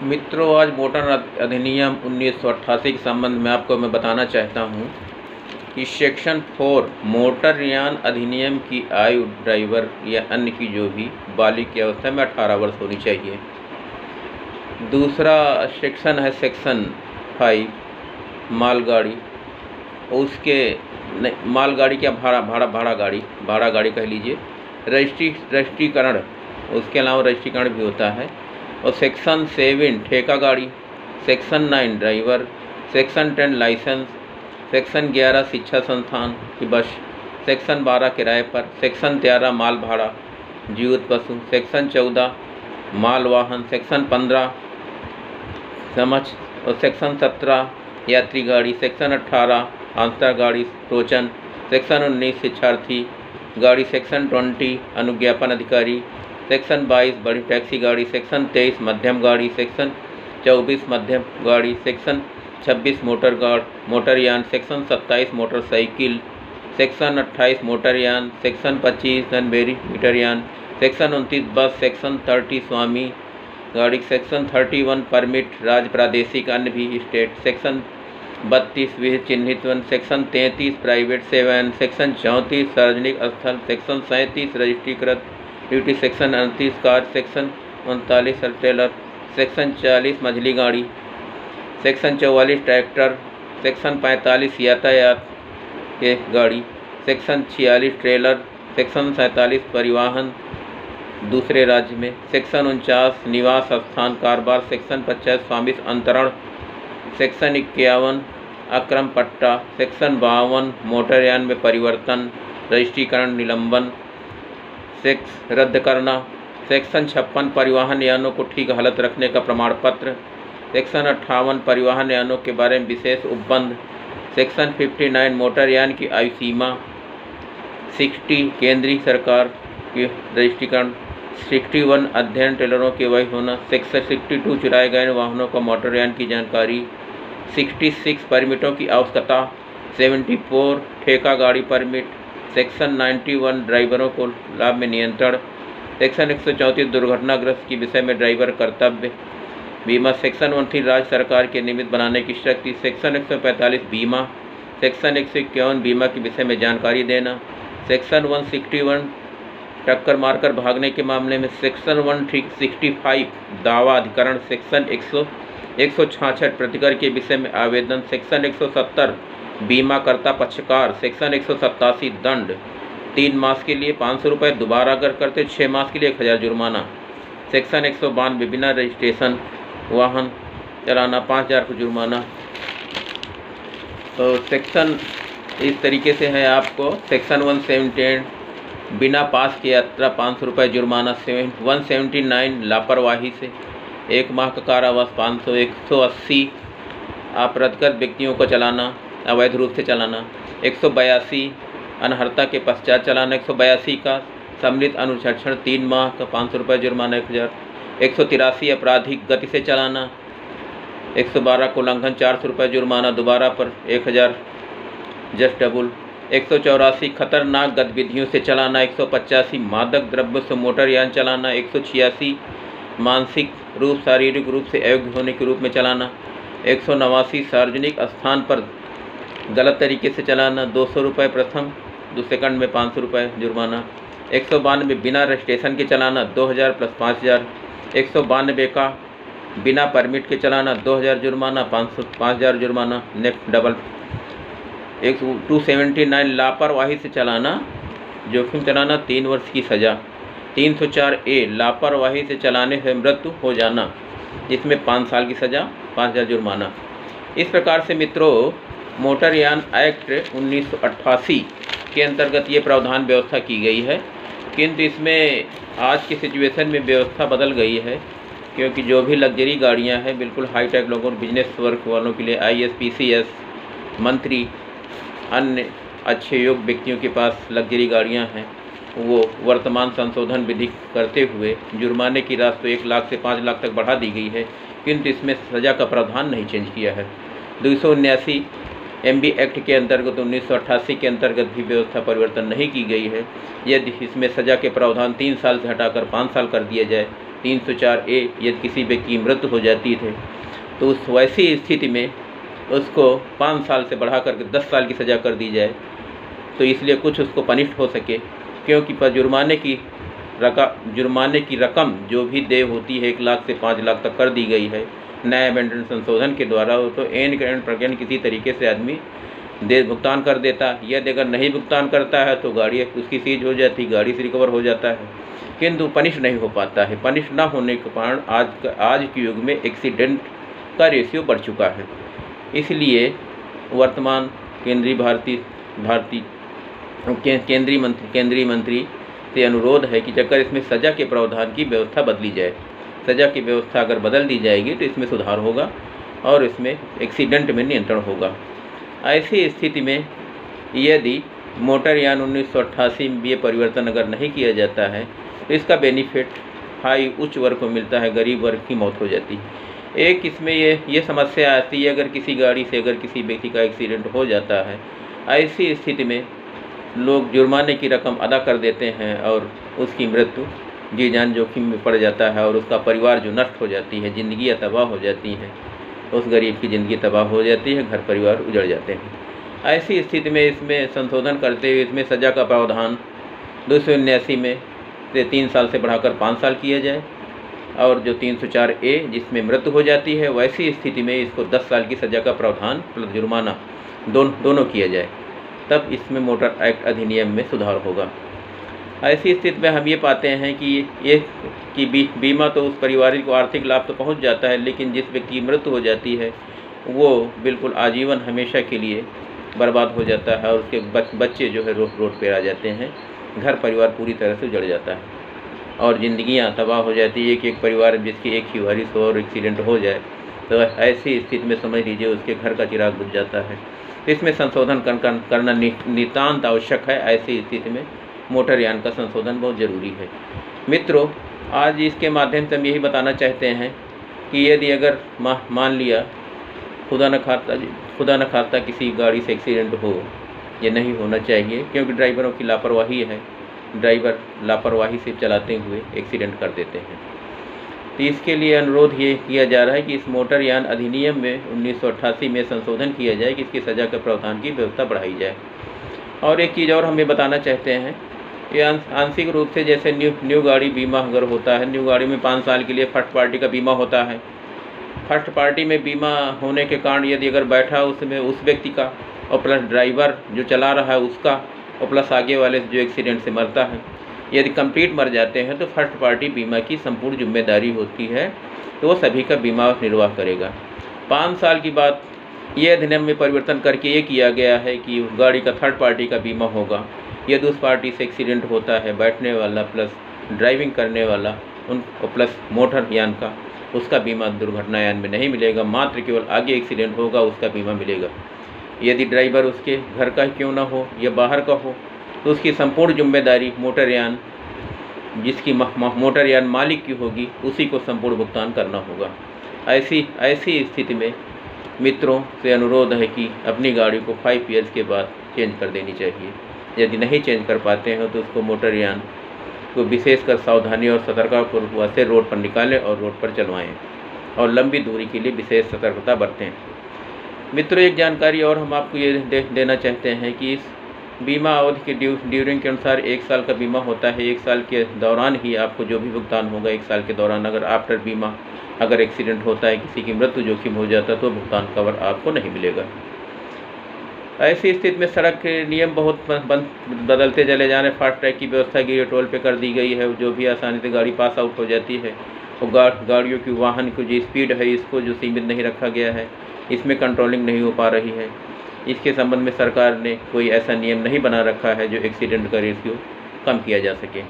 मित्रों, आज मोटर अधिनियम 1988 के संबंध में आपको मैं बताना चाहता हूं कि सेक्शन 4 मोटर यान अधिनियम की आयु ड्राइवर या अन्य की जो भी बालिग की अवस्था में 18 वर्ष होनी चाहिए। दूसरा सेक्शन है सेक्शन 5 मालगाड़ी, उसके मालगाड़ी क्या भाड़ा गाड़ी कह लीजिए, रजिस्ट्रीकरण, उसके अलावा रजिस्ट्रीकरण भी होता है। और सेक्शन 7 ठेका गाड़ी, section 9 driver, section 10 licence, section 11 शिक्षा संस्थान की बस, सेक्शन 12 किराए पर, सेक्शन 13 माल भाड़ा जीवित पशु, सेक्शन 14 माल वाहन, सेक्शन 15 समझ और सेक्शन 17 यात्री गाड़ी, सेक्शन 18 अंतर गाड़ी टोचन, सेक्शन 19 शिक्षार्थी गाड़ी, सेक्शन 20 अनुज्ञापन अधिकारी, सेक्शन 22 बड़ी टैक्सी गाड़ी, सेक्शन 23 मध्यम गाड़ी, सेक्शन 24 मध्यम गाड़ी, सेक्शन 26 मोटरयान, सेक्शन 27 मोटरसाइकिल, सेक्शन 28 मोटरयान, सेक्शन 25 घन मीटरयान, सेक्शन 29 बस, सेक्शन 30 स्वामी गाड़ी, सेक्शन 31 परमिट राज्य प्रादेशिक अन्य भी स्टेट, सेक्शन 32 विहित चिन्हित वन, सेक्शन 33 प्राइवेट सेवन, सेक्शन 34 सार्वजनिक स्थल, सेक्शन 37 रजिस्ट्रीकृत duty, section 38 car, section 39 trailer, section 40 मझली गाड़ी, सेक्शन 44 ट्रैक्टर, सेक्शन 45 यातायात के गाड़ी, सेक्शन 46 ट्रेलर, सेक्शन 47 परिवहन दूसरे राज्य में, सेक्शन 49 निवास स्थान कारोबार, सेक्शन 50 स्वामित्व अंतरण, सेक्शन 51 अक्रम पट्टा, सेक्शन 52 मोटरयान में परिवर्तन रजिस्ट्रीकरण निलंबन रद्द करना, सेक्शन 56 परिवहन यानों को ठीक हालत रखने का प्रमाण पत्र, सेक्शन 58 परिवहन यानों के बारे में विशेष उपबंध, सेक्शन 59 मोटरयान की आयु सीमा, 60 केंद्रीय सरकार की रजिस्ट्रीकरण, 61 अध्ययन टेलरों के वही होना, सेक्शन 62 चुराए गए वाहनों का मोटरयान की जानकारी, 66 परमिटों की आवश्यकता, 74 ठेका गाड़ी परमिट, सेक्शन 91 ड्राइवरों को लाभ में नियंत्रण, सेक्शन 134 दुर्घटनाग्रस्त के विषय में ड्राइवर कर्तव्य बीमा, सेक्शन 29 राज्य सरकार के निमित्त बनाने की शक्ति, सेक्शन 145 बीमा, सेक्शन 151 बीमा के विषय में जानकारी देना, सेक्शन 161 टक्कर मारकर भागने के मामले में, सेक्शन 165 दावा अधिकरण, सेक्शन 166 प्रतिकर के विषय में आवेदन, सेक्शन 170 बीमाकर्ता पक्षकार, सेक्शन 187 दंड 3 मास के लिए 500 रुपये, दोबारा अगर करते 6 मास के लिए 1000 जुर्माना, सेक्शन 192 बिना रजिस्ट्रेशन वाहन चलाना 5000 को जुर्माना। तो सेक्शन इस तरीके से है आपको, सेक्शन 178 बिना पास की यात्रा 500 रुपये जुर्माना, 179 लापरवाही से 1 माह का कारावास 500, 180 अपराधगत व्यक्तियों को चलाना अवैध रूप से चलाना, 182 अनर्हता के पश्चात चलाना, 182 का सम्मिलित अनुशासन 3 माह का 500 रुपये जुर्माना 1000, 183 आपराधिक गति से चलाना, 112 को उल्लंघन 400 रुपये जुर्माना, दोबारा पर 1000 जस्ट डबल, 184 खतरनाक गतिविधियों से चलाना, 185 मादक द्रव्य से मोटरयान चलाना, 186 मानसिक रूप शारीरिक रूप से अयोग्य होने के रूप में चलाना, 189 सार्वजनिक स्थान पर गलत तरीके से चलाना 200 रुपये प्रथम, सेकंड में 500 रुपये जुर्माना, 192 बिना रजिस्ट्रेशन के चलाना 2000 प्लस 5000, 192 का बिना परमिट के चलाना 2000 जुर्माना, 5000 जुर्माना नेक्स्ट डबल, 279 लापरवाही से चलाना जोखिम चलाना 3 वर्ष की सज़ा, 304A लापरवाही से चलाने से मृत्यु हो जाना जिसमें 5 साल की सज़ा 5000 जुर्माना। इस प्रकार से मित्रों मोटरयान एक्ट 1988 के अंतर्गत ये प्रावधान व्यवस्था की गई है, किंतु इसमें आज की सिचुएशन में व्यवस्था बदल गई है, क्योंकि जो भी लग्जरी गाड़ियां हैं बिल्कुल हाईटेक लोगों बिजनेस वर्क वालों के लिए IAS PCS मंत्री अन्य अच्छे योग्य व्यक्तियों के पास लग्जरी गाड़ियां हैं, वो वर्तमान संशोधन विधि करते हुए जुर्माने की राशि तो 1 लाख से 5 लाख तक बढ़ा दी गई है, किंतु इसमें सज़ा का प्रावधान नहीं चेंज किया है। 279 MB एक्ट के अंतर्गत 1988 के अंतर्गत भी व्यवस्था परिवर्तन नहीं की गई है। यदि इसमें सज़ा के प्रावधान 3 साल से हटाकर 5 साल कर दिया जाए 304A यदि किसी व्यक्ति की मृत्यु हो जाती है तो उस वैसी स्थिति में उसको 5 साल से बढ़ा करके 10 साल की सज़ा कर दी जाए, तो इसलिए कुछ उसको पनिश हो सके, क्योंकि पर जुर्माने की रकम जो भी देय होती है 1 लाख से 5 लाख तक कर दी गई है नया एमेंडमेंट संशोधन के द्वारा। तो एन प्रकरण किसी तरीके से आदमी भुगतान कर देता। यदि अगर नहीं भुगतान करता है तो गाड़ी उसकी सीज हो जाती, गाड़ी से रिकवर हो जाता है, किंतु पनिश नहीं हो पाता है। पनिश ना होने के कारण आज के युग में एक्सीडेंट का रेशियो बढ़ चुका है। इसलिए वर्तमान केंद्रीय मंत्री से अनुरोध है कि अगर इसमें सज़ा के प्रावधान की व्यवस्था बदली जाए, सज़ा की व्यवस्था अगर बदल दी जाएगी तो इसमें सुधार होगा और इसमें एक्सीडेंट में नियंत्रण होगा। ऐसी स्थिति में यदि मोटरयान 1988 में ये परिवर्तन अगर नहीं किया जाता है तो इसका बेनिफिट उच्च वर्ग को मिलता है, गरीब वर्ग की मौत हो जाती है। एक इसमें ये समस्या आती है, अगर किसी गाड़ी से अगर किसी व्यक्ति का एक्सीडेंट हो जाता है, ऐसी स्थिति में लोग जुर्माने की रकम अदा कर देते हैं और उसकी मृत्यु जी जान जोखिम में पड़ जाता है और उसका परिवार जो नष्ट हो जाती है, ज़िंदगियाँ तबाह हो जाती हैं, उस गरीब की ज़िंदगी तबाह हो जाती है, घर परिवार उजड़ जाते हैं। ऐसी स्थिति में इसमें संशोधन करते हुए इसमें सज़ा का प्रावधान 279 में से 3 साल से बढ़ाकर 5 साल किया जाए, और जो 304A जिसमें मृत्यु हो जाती है वैसी स्थिति में इसको 10 साल की सज़ा का प्रावधान प्लस जुर्माना दोनों किया जाए, तब इसमें मोटर एक्ट अधिनियम में सुधार होगा। ऐसी स्थिति में हम ये पाते हैं कि बीमा तो उस परिवार को आर्थिक लाभ तो पहुंच जाता है, लेकिन जिस व्यक्ति की मृत्यु हो जाती है वो बिल्कुल आजीवन हमेशा के लिए बर्बाद हो जाता है और उसके बच्चे जो है रोड पे आ जाते हैं, घर परिवार पूरी तरह से उजड़ जाता है और ज़िंदगियां तबाह हो जाती है। एक परिवार जिसकी एक ही वारिस हो और एक्सीडेंट हो जाए तो ऐसी स्थिति में समझ लीजिए उसके घर का चिराग बुझ जाता है। इसमें संशोधन करना नितांत आवश्यक है। ऐसी स्थिति में मोटरयान का संशोधन बहुत ज़रूरी है। मित्रों, आज इसके माध्यम से हम यही बताना चाहते हैं कि यदि अगर मान लिया खुदा न खास्ता किसी गाड़ी से एक्सीडेंट हो, ये नहीं होना चाहिए, क्योंकि ड्राइवरों की लापरवाही है, ड्राइवर लापरवाही से चलाते हुए एक्सीडेंट कर देते हैं। तो इसके लिए अनुरोध ये किया जा रहा है कि इस मोटरयान अधिनियम में 1988 में संशोधन किया जाए कि इसकी सज़ा के प्रावधान की व्यवस्था बढ़ाई जाए। और एक चीज़ और हम ये बताना चाहते हैं, ये आंशिक रूप से जैसे न्यू गाड़ी बीमा अगर होता है, न्यू गाड़ी में 5 साल के लिए फर्स्ट पार्टी का बीमा होता है। फर्स्ट पार्टी में बीमा होने के कारण यदि अगर बैठा उसमें उस व्यक्ति का और प्लस ड्राइवर जो चला रहा है उसका और प्लस आगे वाले जो एक्सीडेंट से मरता है, यदि कंप्लीट मर जाते हैं तो फर्स्ट पार्टी बीमा की संपूर्ण जिम्मेदारी होती है, तो वो सभी का बीमा निर्वाह करेगा। 5 साल की बात ये अधिनियम में परिवर्तन करके ये किया गया है कि गाड़ी का थर्ड पार्टी का बीमा होगा। यदि उस पार्टी से एक्सीडेंट होता है, बैठने वाला प्लस ड्राइविंग करने वाला प्लस मोटर यान का, उसका बीमा दुर्घटना यान में नहीं मिलेगा, मात्र केवल आगे एक्सीडेंट होगा उसका बीमा मिलेगा। यदि ड्राइवर उसके घर का क्यों ना हो या बाहर का हो तो उसकी संपूर्ण जिम्मेदारी मोटरयान जिसकी मोटरयान मालिक की होगी उसी को संपूर्ण भुगतान करना होगा। ऐसी स्थिति में मित्रों से अनुरोध है कि अपनी गाड़ी को 5 ईयर्स के बाद चेंज कर देनी चाहिए। यदि नहीं चेंज कर पाते हैं तो उसको मोटरयान को विशेषकर सावधानी और सतर्कतापूर्वक से रोड पर निकालें और रोड पर चलवाएं और लंबी दूरी के लिए विशेष सतर्कता बरतें। मित्रों, एक जानकारी और हम आपको ये देना चाहते हैं कि इस बीमा अवधि के ड्यूरिंग के अनुसार 1 साल का बीमा होता है। 1 साल के दौरान ही आपको जो भी भुगतान होगा, 1 साल के दौरान अगर आफ्टर बीमा अगर एक्सीडेंट होता है, किसी की मृत्यु जोखिम हो जाता है तो भुगतान कवर आपको नहीं मिलेगा। ऐसी स्थिति में सड़क के नियम बहुत बदलते चले जा रहे हैं। फास्ट ट्रैक की व्यवस्था की टोल पे कर दी गई है, जो भी आसानी से गाड़ी पास आउट हो जाती है। और गाड़ियों की वाहन की जो स्पीड है इसको जो सीमित नहीं रखा गया है, इसमें कंट्रोलिंग नहीं हो पा रही है। इसके संबंध में सरकार ने कोई ऐसा नियम नहीं बना रखा है जो एक्सीडेंट का रेशियो कम किया जा सके।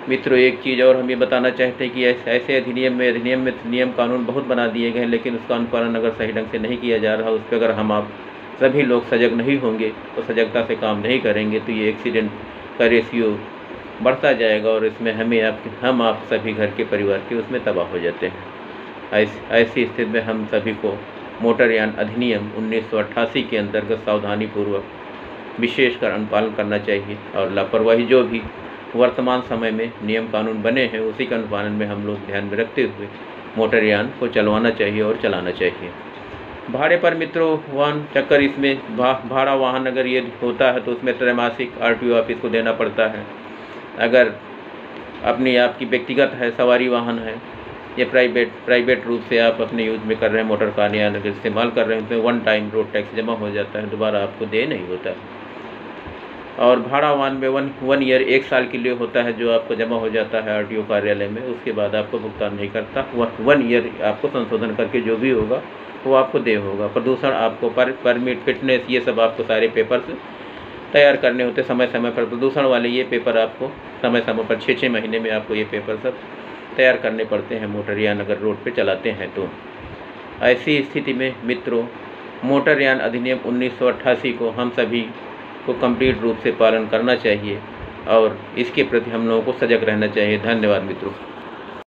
मित्रों, एक चीज़ और हम ये बताना चाहते हैं कि ऐसे अधिनियम में नियम कानून बहुत बना दिए गए हैं, लेकिन उसका अनुपालन अगर सही ढंग से नहीं किया जा रहा, उस पर अगर आप सभी लोग सजग नहीं होंगे और सजगता से काम नहीं करेंगे तो ये एक्सीडेंट का रेशियो बढ़ता जाएगा और इसमें हम आप सभी घर के परिवार के उसमें तबाह हो जाते हैं। ऐसी स्थिति में हम सभी को मोटरयान अधिनियम 1988 के अंतर्गत सावधानीपूर्वक विशेषकर अनुपालन करना चाहिए और लापरवाही जो भी वर्तमान समय में नियम कानून बने हैं उसी के अनुपालन में हम लोग ध्यान में रखते हुए मोटरयान को चलवाना चाहिए और चलाना चाहिए। भाड़े पर मित्रों वाहन चक्कर इसमें भाड़ा वाहन अगर ये होता है तो उसमें त्रैमासिक RTO ऑफिस को देना पड़ता है। अगर अपनी आपकी व्यक्तिगत है, सवारी वाहन है, ये प्राइवेट रूप से आप अपने यूज में कर रहे हैं, मोटर कार या अगर इस्तेमाल कर रहे हैं तो वन टाइम रोड टैक्स जमा हो जाता है, दोबारा आपको दे नहीं होता है। और भाड़ा वाहन में वन ईयर 1 साल के लिए होता है जो आपको जमा हो जाता है RTO कार्यालय में, उसके बाद आपको भुगतान नहीं करता। 1 ईयर आपको संशोधन करके जो भी होगा वो आपको दे होगा। प्रदूषण आपको परमिट, फिटनेस, ये सब आपको सारे पेपर्स तैयार करने होते समय समय पर। प्रदूषण वाले ये पेपर आपको समय समय पर 6-6 महीने में आपको ये पेपर सब तैयार करने पड़ते हैं मोटरयान अगर रोड पे चलाते हैं तो। ऐसी स्थिति में मित्रों मोटरयान अधिनियम 1988 को हम सभी को कंप्लीट रूप से पालन करना चाहिए और इसके प्रति हम लोगों को सजग रहना चाहिए। धन्यवाद मित्रों।